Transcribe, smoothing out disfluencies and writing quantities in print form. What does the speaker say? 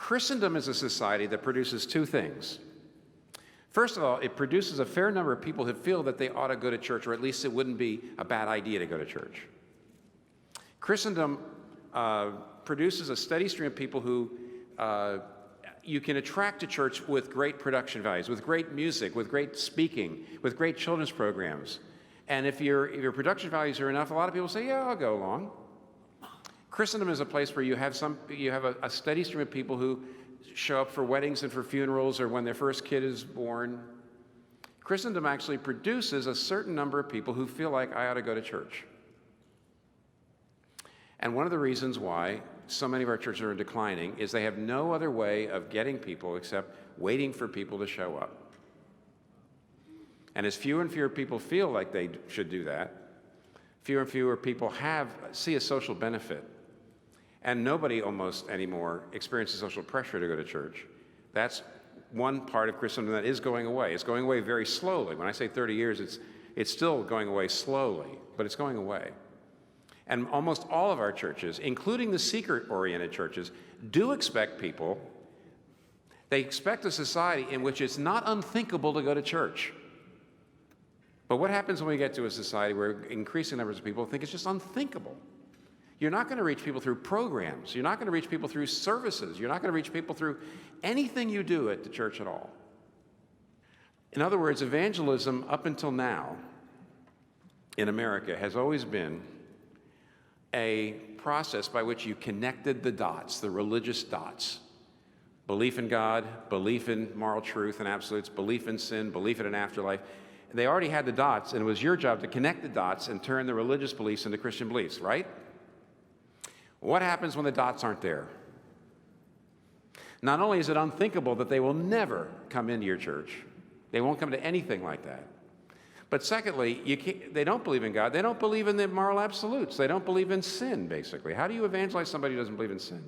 Christendom is a society that produces two things. First of all, it produces a fair number of people who feel that they ought to go to church, or at least it wouldn't be a bad idea to go to church. Christendom produces a steady stream of people who you can attract to church with great production values, with great music, with great speaking, with great children's programs. And if your production values are enough, a lot of people say, yeah, I'll go along. Christendom is a place where you have a steady stream of people who show up for weddings and for funerals or when their first kid is born. Christendom actually produces a certain number of people who feel like I ought to go to church. And one of the reasons why so many of our churches are declining is they have no other way of getting people except waiting for people to show up. And as fewer and fewer people feel like they should do that, fewer and fewer people see a social benefit. And nobody almost anymore experiences social pressure to go to church. That's one part of Christendom that is going away. It's going away very slowly. When I say 30 years, it's still going away slowly, but it's going away. And almost all of our churches, including the seeker-oriented churches, do expect people, they expect a society in which it's not unthinkable to go to church. But what happens when we get to a society where increasing numbers of people think it's just unthinkable? You're not going to reach people through programs. You're not going to reach people through services. You're not going to reach people through anything you do at the church at all. In other words, evangelism up until now in America has always been a process by which you connected the dots, the religious dots. Belief in God, belief in moral truth and absolutes, belief in sin, belief in an afterlife. They already had the dots, and it was your job to connect the dots and turn the religious beliefs into Christian beliefs, right? What happens when the dots aren't there? Not only is it unthinkable that they will never come into your church, they won't come to anything like that. But secondly, they don't believe in God. They don't believe in the moral absolutes. They don't believe in sin, basically. How do you evangelize somebody who doesn't believe in sin?